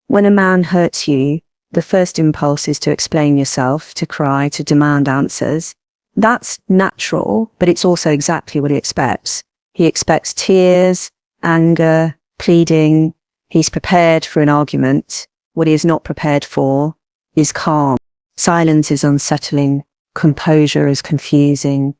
When a man hurts you, the first impulse is to explain yourself, to cry, to demand answers. That's natural, but it's also exactly what he expects. He expects tears, anger, pleading. He's prepared for an argument. What he is not prepared for is calm. Silence is unsettling. Composure is confusing.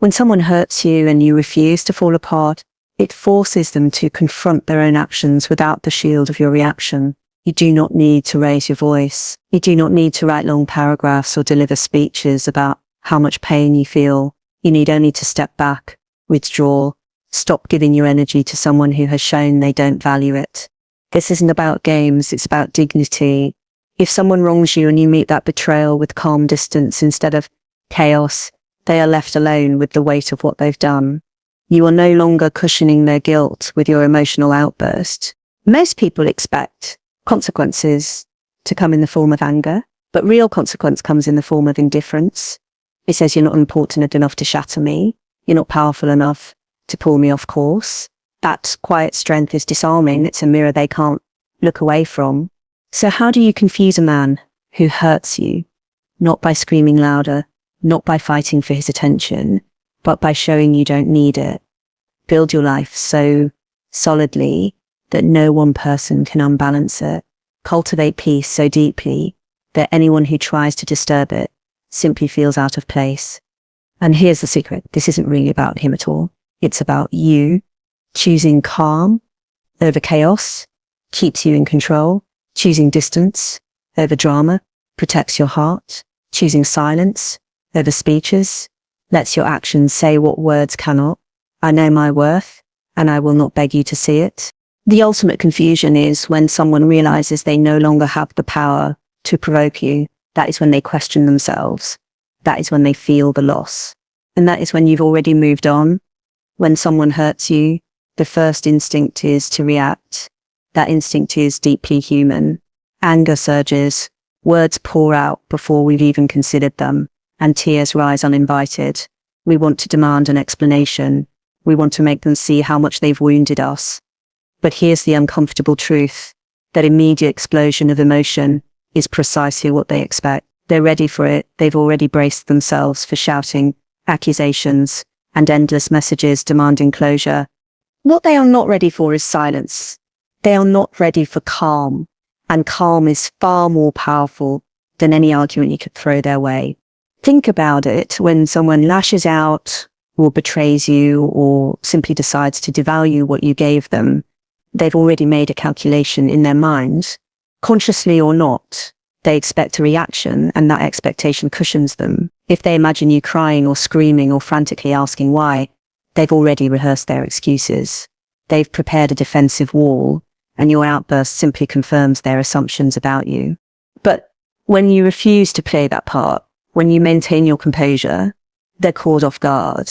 When someone hurts you and you refuse to fall apart, it forces them to confront their own actions without the shield of your reaction. You do not need to raise your voice. You do not need to write long paragraphs or deliver speeches about how much pain you feel. You need only to step back, withdraw, stop giving your energy to someone who has shown they don't value it. This isn't about games, it's about dignity. If someone wrongs you and you meet that betrayal with calm distance instead of chaos, they are left alone with the weight of what they've done. You are no longer cushioning their guilt with your emotional outburst. Most people expect consequences to come in the form of anger, but real consequence comes in the form of indifference. It says you're not important enough to shatter me. You're not powerful enough to pull me off course. That quiet strength is disarming. It's a mirror they can't look away from. So how do you confuse a man who hurts you? Not by screaming louder, not by fighting for his attention, but by showing you don't need it. Build your life so solidly that no one person can unbalance it. Cultivate peace so deeply that anyone who tries to disturb it simply feels out of place. And here's the secret. This isn't really about him at all. It's about you. Choosing calm over chaos keeps you in control. Choosing distance over drama protects your heart. Choosing silence over speeches lets your actions say what words cannot. I know my worth, and I will not beg you to see it. The ultimate confusion is when someone realizes they no longer have the power to provoke you. That is when they question themselves. That is when they feel the loss. And that is when you've already moved on. When someone hurts you, the first instinct is to react. That instinct is deeply human. Anger surges, words pour out before we've even considered them, and tears rise uninvited. We want to demand an explanation. We want to make them see how much they've wounded us. But here's the uncomfortable truth. That immediate explosion of emotion is precisely what they expect. They're ready for it. They've already braced themselves for shouting, accusations, and endless messages demanding closure. What they are not ready for is silence. They are not ready for calm. And calm is far more powerful than any argument you could throw their way. Think about it when someone lashes out or betrays you or simply decides to devalue what you gave them. They've already made a calculation in their minds, consciously or not. They expect a reaction, and that expectation cushions them. If they imagine you crying or screaming or frantically asking why, they've already rehearsed their excuses. They've prepared a defensive wall, and your outburst simply confirms their assumptions about you. But when you refuse to play that part, when you maintain your composure, they're caught off guard.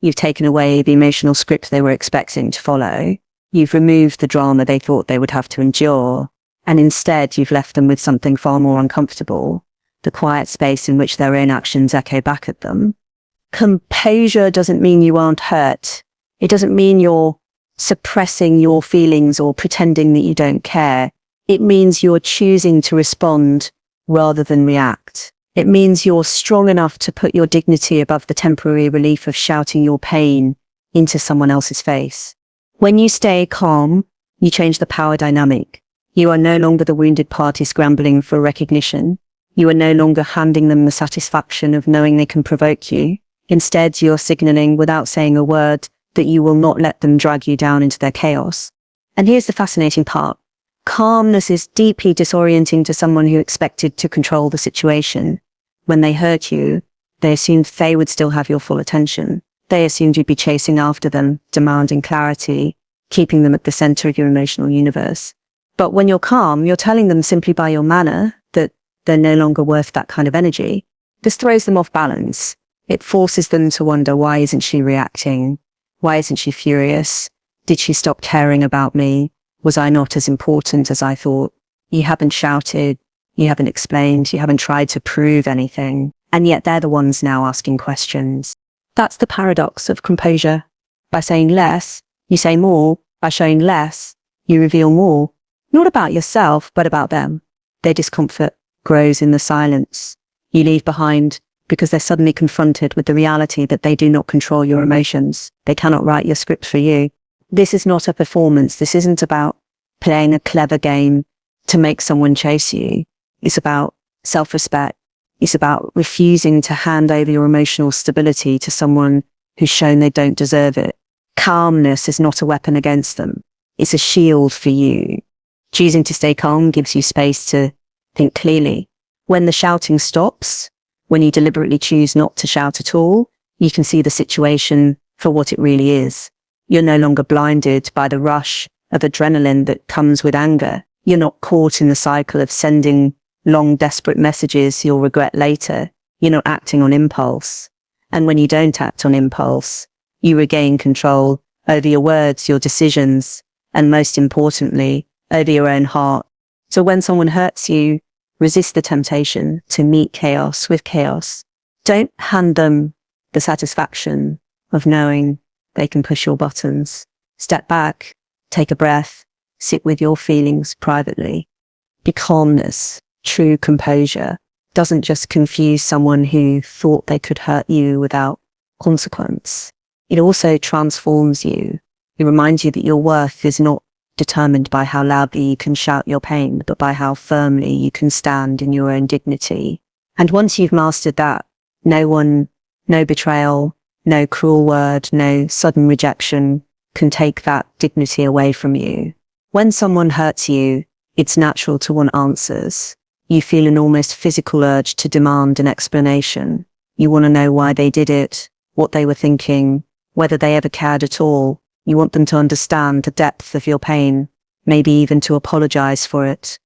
You've taken away the emotional script they were expecting to follow. You've removed the drama they thought they would have to endure. And instead, you've left them with something far more uncomfortable, the quiet space in which their own actions echo back at them. Composure doesn't mean you aren't hurt. It doesn't mean you're suppressing your feelings or pretending that you don't care. It means you're choosing to respond rather than react. It means you're strong enough to put your dignity above the temporary relief of shouting your pain into someone else's face. When you stay calm, you change the power dynamic. You are no longer the wounded party scrambling for recognition. You are no longer handing them the satisfaction of knowing they can provoke you. Instead, you're signaling without saying a word that you will not let them drag you down into their chaos. And here's the fascinating part. Calmness is deeply disorienting to someone who expected to control the situation. When they hurt you, they assumed they would still have your full attention. They assumed you'd be chasing after them, demanding clarity, keeping them at the center of your emotional universe. But when you're calm, you're telling them simply by your manner that they're no longer worth that kind of energy. This throws them off balance. It forces them to wonder, why isn't she reacting? Why isn't she furious? Did she stop caring about me? Was I not as important as I thought? You haven't shouted. You haven't explained. You haven't tried to prove anything. And yet they're the ones now asking questions. That's the paradox of composure. By saying less, you say more. By showing less, you reveal more. Not about yourself, but about them. Their discomfort grows in the silence you leave behind because they're suddenly confronted with the reality that they do not control your emotions. They cannot write your script for you. This is not a performance. This isn't about playing a clever game to make someone chase you. It's about self-respect. It's about refusing to hand over your emotional stability to someone who's shown they don't deserve it. Calmness is not a weapon against them. It's a shield for you. Choosing to stay calm gives you space to think clearly. When the shouting stops, when you deliberately choose not to shout at all, you can see the situation for what it really is. You're no longer blinded by the rush of adrenaline that comes with anger. You're not caught in the cycle of sending long, desperate messages you'll regret later. You're not acting on impulse. And when you don't act on impulse, you regain control over your words, your decisions, and most importantly, over your own heart. So when someone hurts you, resist the temptation to meet chaos with chaos. Don't hand them the satisfaction of knowing they can push your buttons. Step back, take a breath, sit with your feelings privately. Be calmness, true composure, doesn't just confuse someone who thought they could hurt you without consequence. It also transforms you. It reminds you that your worth is not determined by how loudly you can shout your pain, but by how firmly you can stand in your own dignity. And once you've mastered that, no betrayal, no cruel word, no sudden rejection can take that dignity away from you. When someone hurts you, it's natural to want answers. You feel an almost physical urge to demand an explanation. You want to know why they did it, what they were thinking, whether they ever cared at all. You want them to understand the depth of your pain, maybe even to apologize for it.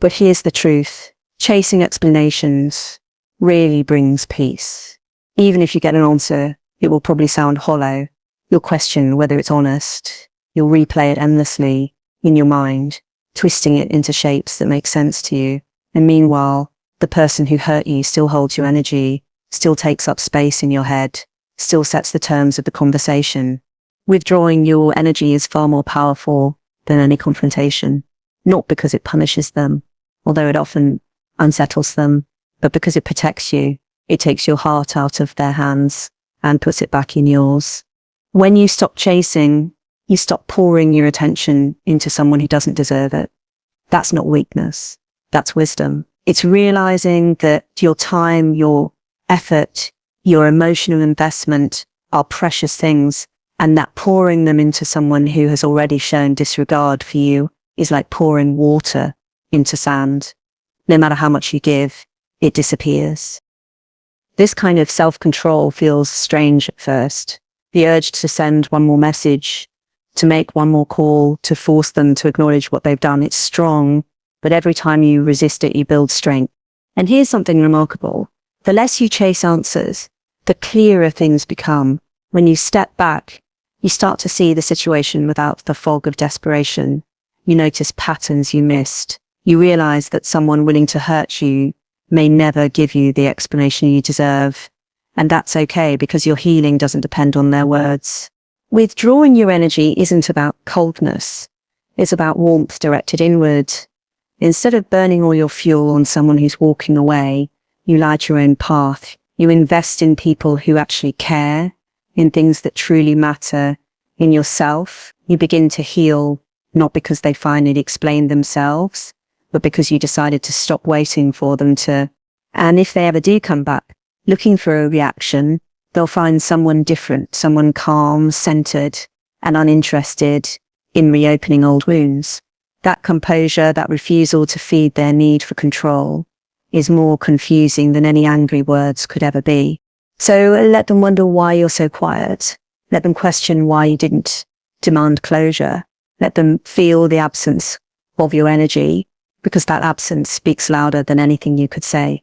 But here's the truth. Chasing explanations really brings peace. Even if you get an answer, it will probably sound hollow. You'll question whether it's honest. You'll replay it endlessly in your mind, twisting it into shapes that make sense to you. And meanwhile, the person who hurt you still holds your energy, still takes up space in your head, still sets the terms of the conversation. Withdrawing your energy is far more powerful than any confrontation, not because it punishes them, although it often unsettles them, but because it protects you. It takes your heart out of their hands and puts it back in yours. When you stop chasing, you stop pouring your attention into someone who doesn't deserve it. That's not weakness. That's wisdom. It's realizing that your time, your effort, your emotional investment are precious things, and that pouring them into someone who has already shown disregard for you is like pouring water into sand. No matter how much you give, it disappears. This kind of self-control feels strange at first. The urge to send one more message, to make one more call, to force them to acknowledge what they've done, it's strong, but every time you resist it, you build strength. And here's something remarkable. The less you chase answers, the clearer things become. When you step back, you start to see the situation without the fog of desperation. You notice patterns you missed. You realize that someone willing to hurt you may never give you the explanation you deserve. And that's okay, because your healing doesn't depend on their words. Withdrawing your energy isn't about coldness. It's about warmth directed inward. Instead of burning all your fuel on someone who's walking away, you light your own path. You invest in people who actually care, in things that truly matter, in yourself. You begin to heal, not because they finally explained themselves, but because you decided to stop waiting for them to. And if they ever do come back, looking for a reaction, they'll find someone different, someone calm, centered, and uninterested in reopening old wounds. That composure, that refusal to feed their need for control, is more confusing than any angry words could ever be. So let them wonder why you're so quiet. Let them question why you didn't demand closure. Let them feel the absence of your energy, because that absence speaks louder than anything you could say.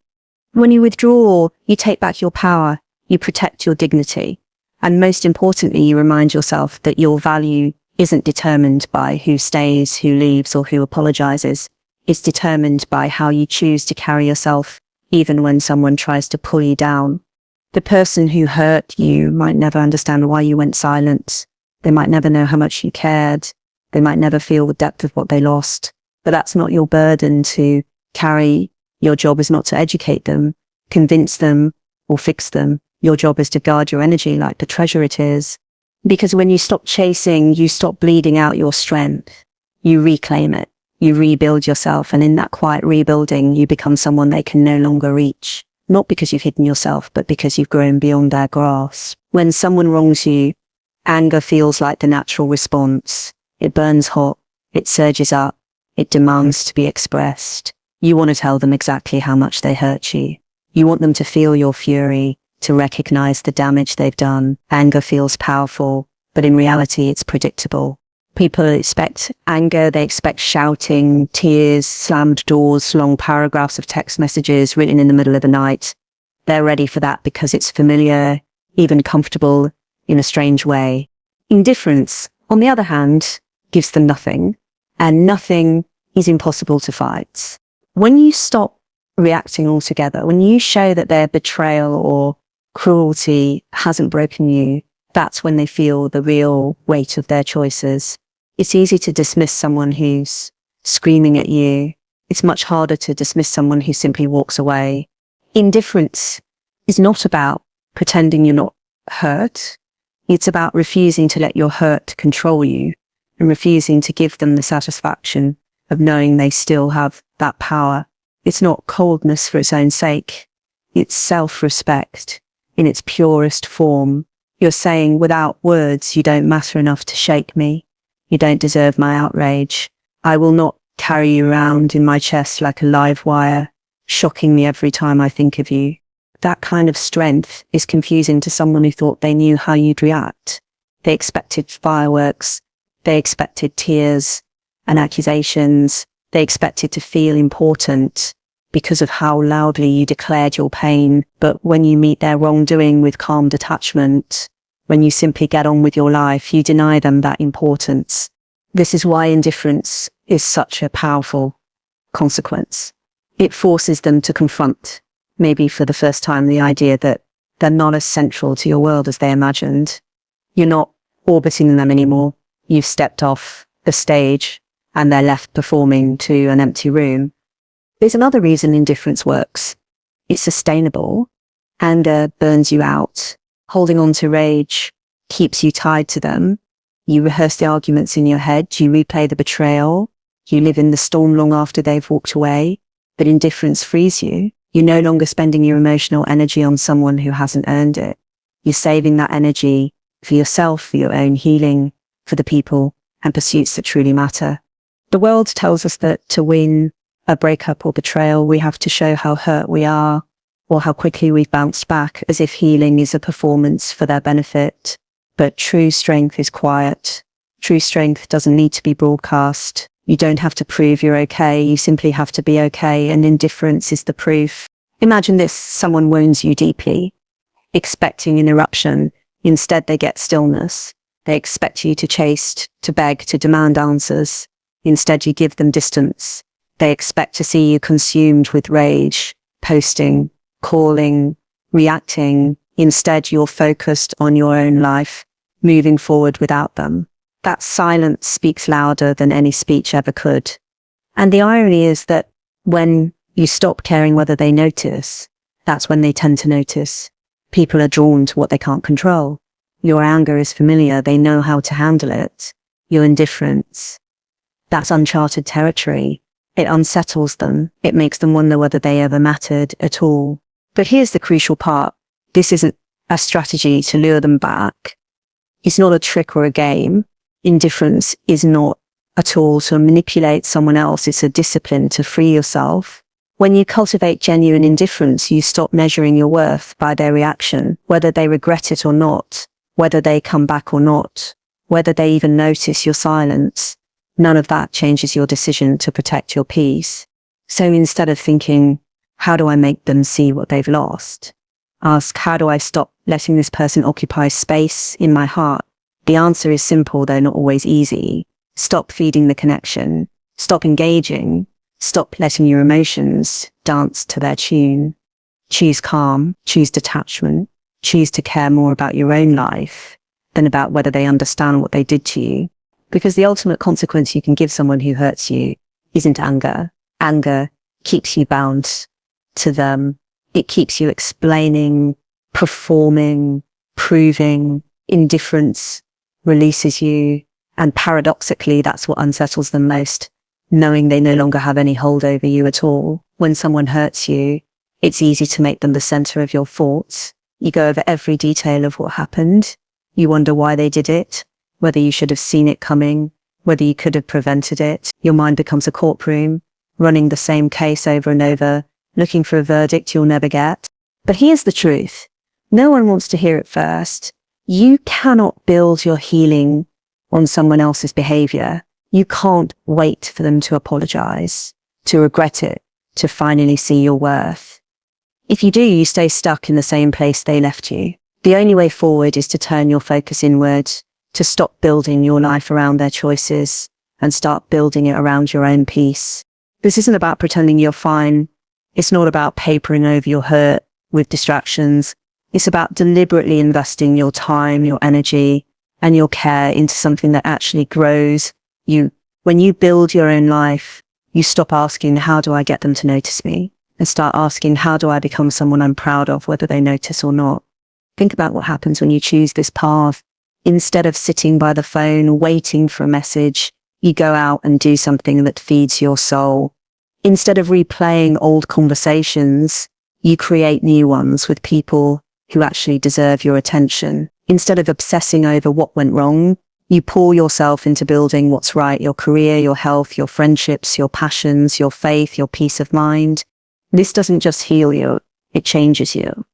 When you withdraw, you take back your power, you protect your dignity, and most importantly, you remind yourself that your value isn't determined by who stays, who leaves, or who apologizes. It's determined by how you choose to carry yourself, even when someone tries to pull you down. The person who hurt you might never understand why you went silent. They might never know how much you cared. They might never feel the depth of what they lost. but that's not your burden to carry. Your job is not to educate them, convince them, or fix them. Your job is to guard your energy like the treasure it is. Because when you stop chasing, you stop bleeding out your strength. You reclaim it. You rebuild yourself. And in that quiet rebuilding, you become someone they can no longer reach. Not because you've hidden yourself, but because you've grown beyond their grasp. When someone wrongs you, anger feels like the natural response. It burns hot. It surges up. It demands to be expressed. You want to tell them exactly how much they hurt you. You want them to feel your fury, to recognize the damage they've done. Anger feels powerful, but in reality, it's predictable. People expect anger, they expect shouting, tears, slammed doors, long paragraphs of text messages written in the middle of the night. They're ready for that because it's familiar, even comfortable in a strange way. Indifference, on the other hand, gives them nothing, and nothing is impossible to fight. When you stop reacting altogether, when you show that their betrayal or cruelty hasn't broken you, that's when they feel the real weight of their choices. It's easy to dismiss someone who's screaming at you. It's much harder to dismiss someone who simply walks away. Indifference is not about pretending you're not hurt. It's about refusing to let your hurt control you and refusing to give them the satisfaction of knowing they still have that power. It's not coldness for its own sake. It's self-respect in its purest form. You're saying, without words, you don't matter enough to shake me. You don't deserve my outrage. I will not carry you around in my chest like a live wire, shocking me every time I think of you. That kind of strength is confusing to someone who thought they knew how you'd react. They expected fireworks. They expected tears and accusations. They expected to feel important because of how loudly you declared your pain. But when you meet their wrongdoing with calm detachment, when you simply get on with your life, you deny them that importance. This is why indifference is such a powerful consequence. It forces them to confront, maybe for the first time, the idea that they're not as central to your world as they imagined. You're not orbiting them anymore. You've stepped off the stage and they're left performing to an empty room. There's another reason indifference works. It's sustainable. Anger burns you out. Holding on to rage keeps you tied to them. You rehearse the arguments in your head. You replay the betrayal. You live in the storm long after they've walked away. But indifference frees you. You're no longer spending your emotional energy on someone who hasn't earned it. You're saving that energy for yourself, for your own healing, for the people and pursuits that truly matter. The world tells us that to win a breakup or betrayal, we have to show how hurt we are or how quickly we've bounced back, as if healing is a performance for their benefit. But true strength is quiet. True strength doesn't need to be broadcast. You don't have to prove you're okay. You simply have to be okay, and indifference is the proof. Imagine this: someone wounds you deeply, expecting an eruption. Instead, they get stillness. They expect you to chase, to beg, to demand answers. Instead, you give them distance. They expect to see you consumed with rage, posting, calling, reacting. Instead, you're focused on your own life, moving forward without them. That silence speaks louder than any speech ever could. And the irony is that when you stop caring whether they notice, that's when they tend to notice. People are drawn to what they can't control. Your anger is familiar. They know how to handle it. Your indifference, that's uncharted territory. It unsettles them. It makes them wonder whether they ever mattered at all. But here's the crucial part. This isn't a strategy to lure them back. It's not a trick or a game. Indifference is not a tool to manipulate someone else. It's a discipline to free yourself. When you cultivate genuine indifference, you stop measuring your worth by their reaction, whether they regret it or not, whether they come back or not, whether they even notice your silence. None of that changes your decision to protect your peace. So instead of thinking, how do I make them see what they've lost? Ask, how do I stop letting this person occupy space in my heart? The answer is simple, though not always easy. Stop feeding the connection. Stop engaging. Stop letting your emotions dance to their tune. Choose calm. Choose detachment. Choose to care more about your own life than about whether they understand what they did to you. Because the ultimate consequence you can give someone who hurts you isn't anger. Anger keeps you bound to them. It keeps you explaining, performing, proving. Indifference releases you. And paradoxically, that's what unsettles them most, knowing they no longer have any hold over you at all. When someone hurts you, it's easy to make them the center of your thoughts. You go over every detail of what happened. You wonder why they did it, whether you should have seen it coming, whether you could have prevented it. Your mind becomes a courtroom, running the same case over and over, looking for a verdict you'll never get. But here's the truth. No one wants to hear it first. You cannot build your healing on someone else's behavior. You can't wait for them to apologize, to regret it, to finally see your worth. If you do, you stay stuck in the same place they left you. The only way forward is to turn your focus inward, to stop building your life around their choices and start building it around your own peace. This isn't about pretending you're fine. It's not about papering over your hurt with distractions. It's about deliberately investing your time, your energy, and your care into something that actually grows you. When you build your own life, you stop asking, how do I get them to notice me? And start asking, how do I become someone I'm proud of, whether they notice or not? Think about what happens when you choose this path. Instead of sitting by the phone, waiting for a message, you go out and do something that feeds your soul. Instead of replaying old conversations, you create new ones with people who actually deserve your attention. Instead of obsessing over what went wrong, you pour yourself into building what's right, your career, your health, your friendships, your passions, your faith, your peace of mind. This doesn't just heal you, it changes you.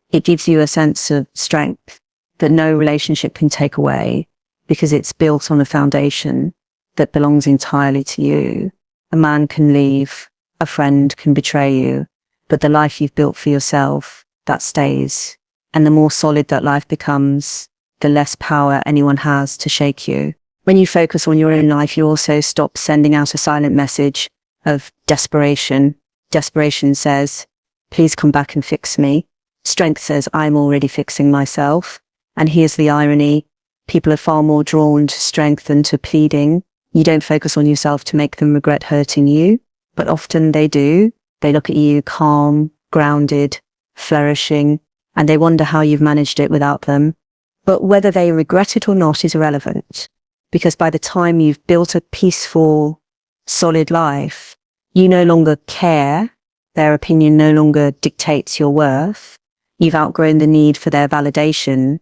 It gives you a sense of strength that no relationship can take away because it's built on a foundation that belongs entirely to you. A man can leave, a friend can betray you, but the life you've built for yourself, that stays. And the more solid that life becomes, the less power anyone has to shake you. When you focus on your own life, you also stop sending out a silent message of desperation. Desperation says, please come back and fix me. Strength says, I'm already fixing myself. And here's the irony. People are far more drawn to strength than to pleading. You don't focus on yourself to make them regret hurting you, but often they do. They look at you calm, grounded, flourishing, and they wonder how you've managed it without them. But whether they regret it or not is irrelevant, because by the time you've built a peaceful, solid life, you no longer care. Their opinion no longer dictates your worth. You've outgrown the need for their validation.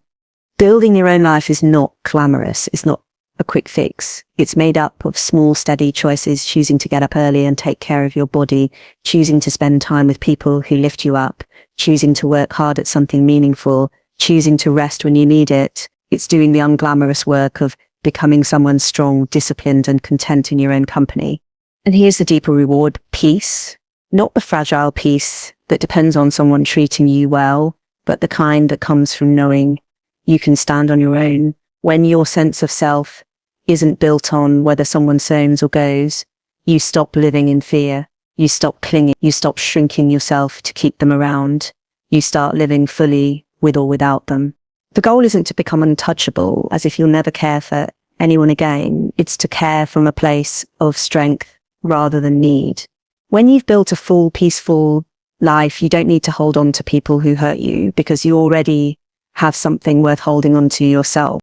Building your own life is not glamorous. It's not a quick fix. It's made up of small, steady choices, choosing to get up early and take care of your body, choosing to spend time with people who lift you up, choosing to work hard at something meaningful, choosing to rest when you need it. It's doing the unglamorous work of becoming someone strong, disciplined, and content in your own company. And here's the deeper reward, peace. Not the fragile peace that depends on someone treating you well, but the kind that comes from knowing you can stand on your own. When your sense of self isn't built on whether someone stones or goes, you stop living in fear. You stop clinging. You stop shrinking yourself to keep them around. You start living fully with or without them. The goal isn't to become untouchable, as if you'll never care for anyone again. It's to care from a place of strength rather than need. When you've built a full, peaceful life, you don't need to hold on to people who hurt you because you already have something worth holding on to yourself.